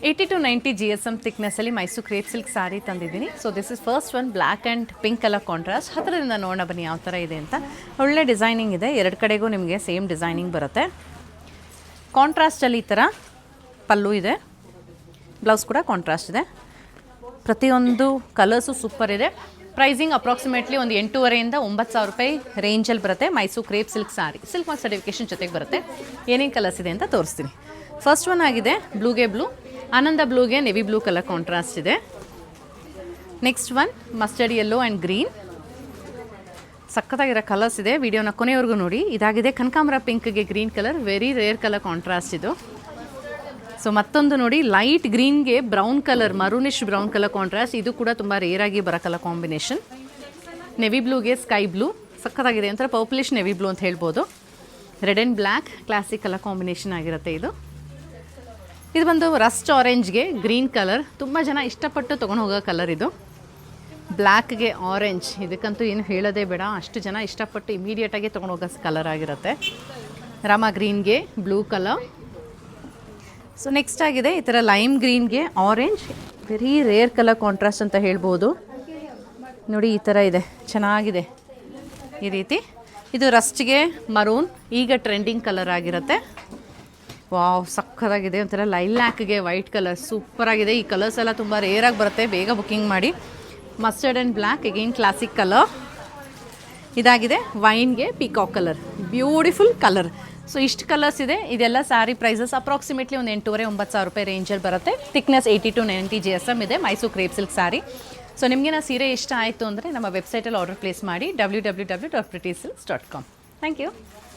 80 to 90 GSM ಥಿಕ್ನೆಸ್ಸಲ್ಲಿ Mysuru crepe silk sari ತಂದಿದ್ದೀನಿ. So this is first one black and pink colour contrast. ಹತ್ತಿರದಿಂದ ನೋಡೋಣ ಬನ್ನಿ ಯಾವ ಥರ ಇದೆ ಅಂತ. ಒಳ್ಳೆ ಡಿಸೈನಿಂಗ್ ಇದೆ, ಎರಡು ಕಡೆಗೂ ನಿಮಗೆ ಸೇಮ್ ಡಿಸೈನಿಂಗ್ ಬರುತ್ತೆ. ಕಾಂಟ್ರಾಸ್ಟಲ್ಲಿ ಈ ಥರ ಪಲ್ಲು ಇದೆ, ಬ್ಲೌಸ್ ಕೂಡ ಕಾಂಟ್ರಾಸ್ಟ್ ಇದೆ. ಪ್ರತಿಯೊಂದು ಕಲರ್ಸು ಸೂಪರ್ ಇದೆ. ಪ್ರೈಸಿಂಗ್ ಅಪ್ರಾಕ್ಸಿಮೇಟ್ಲಿ ಒಂದು 8,500 to 9,000 ರೂಪಾಯಿ ರೇಂಜಲ್ಲಿ ಬರುತ್ತೆ. Mysuru crepe silk sari silk mark certification ಜೊತೆಗೆ ಬರುತ್ತೆ. ಏನೇನು ಕಲರ್ಸ್ ಇದೆ ಅಂತ ತೋರಿಸ್ತೀನಿ. ಫಸ್ಟ್ ಒನ್ ಆಗಿದೆ ಬ್ಲೂಗೆ ಬ್ಲೂ, ಆನಂದ ಬ್ಲೂಗೆ ನೆವಿ ಬ್ಲೂ ಕಲರ್ ಕಾಂಟ್ರಾಸ್ಟ್ ಇದೆ. Next one mustard yellow and green, ಸಖತ್ತಾಗಿರೋ ಕಲರ್ಸ್ ಇದೆ. ವಿಡಿಯೋನ ಕೊನೆವರೆಗೂ ನೋಡಿ. ಇದಾಗಿದೆ ಕನಕಾಂಬರ ಪಿಂಕ್ಗೆ green colour, very rare colour contrast ಇದು. ಸೊ ಮತ್ತೊಂದು ನೋಡಿ ಲೈಟ್ ಗ್ರೀನ್ಗೆ brown colour, maroonish brown colour contrast. ಇದು ಕೂಡ ತುಂಬ ರೇರಾಗಿ ಬರೋ ಕಲರ್ ಕಾಂಬಿನೇಷನ್. ನೆವಿ ಬ್ಲೂಗೆ ಸ್ಕೈ ಬ್ಲೂ, ಸಖತ್ತಾಗಿದೆ, ಒಂಥರ ಪರ್ಪಲಿಶ್ ನೆವಿ ಬ್ಲೂ ಅಂತ ಹೇಳ್ಬೋದು. Red and black classic colour combination ಆಗಿರುತ್ತೆ ಇದು. ಇದು ಬಂದು ರಸ್ಟ್ ಆರೆಂಜ್ಗೆ ಗ್ರೀನ್ ಕಲರ್, ತುಂಬ ಜನ ಇಷ್ಟಪಟ್ಟು ತೊಗೊಂಡು ಹೋಗೋ ಕಲರ್ ಇದು. ಬ್ಲ್ಯಾಕ್ಗೆ ಆರೆಂಜ್, ಇದಕ್ಕಂತೂ ಏನು ಹೇಳೋದೇ ಬೇಡ, ಅಷ್ಟು ಜನ ಇಷ್ಟಪಟ್ಟು ಇಮಿಡಿಯೇಟಾಗಿ ತೊಗೊಂಡು ಹೋಗೋ ಕಲರ್ ಆಗಿರುತ್ತೆ. ರಾಮ ಗ್ರೀನ್ಗೆ ಬ್ಲೂ ಕಲರ್. ಸೊ ನೆಕ್ಸ್ಟ್ ಆಗಿದೆ ಈ ಥರ ಲೈಮ್ ಗ್ರೀನ್ಗೆ orange, very rare colour contrast ಅಂತ ಹೇಳ್ಬೋದು. ನೋಡಿ ಈ ಥರ ಇದೆ, ಚೆನ್ನಾಗಿದೆ ಈ ರೀತಿ. ಇದು ರಸ್ಟ್ಗೆ ಮರೂನ್, ಈಗ ಟ್ರೆಂಡಿಂಗ್ ಕಲರ್ ಆಗಿರುತ್ತೆ. ವಾವ್, ಸಕ್ಕತ್ತಾಗಿದೆ. ಒಂಥರ ಲೈಲ್ಯಾಕ್ಗೆ ವೈಟ್ ಕಲರ್, ಸೂಪರಾಗಿದೆ. ಈ ಕಲರ್ಸ್ ಎಲ್ಲ ತುಂಬ ರೇರಾಗಿ ಬರುತ್ತೆ, ಬೇಗ ಬುಕ್ಕಿಂಗ್ ಮಾಡಿ. Mustard and black again classic colour. ಇದಾಗಿದೆ ವೈನ್ಗೆ peacock colour, beautiful colour. So ಇಷ್ಟು ಕಲರ್ಸ್ ಇದೆ. ಇದೆಲ್ಲ ಸ್ಯಾರಿ ಪ್ರೈಸಸ್ ಅಪ್ರಾಕ್ಸಿಮೇಟ್ಲಿ ಒಂದು 8,500-9,000 ರೂಪಾಯಿ ರೇಂಜಲ್ಲಿ ಬರುತ್ತೆ. ಥಿಕ್ನೆಸ್ 80 to 90 GSM ಇದೆ. Mysuru crepe silk sari. So ನಿಮಗೆ ನಾ ಸೀರೆ ಇಷ್ಟ ಆಯಿತು ಅಂದರೆ ನಮ್ಮ ವೆಬ್ಸೈಟಲ್ಲಿ ಆರ್ಡರ್ ಪ್ಲೇಸ್ ಮಾಡಿ www.prettysilks.com. Thank you.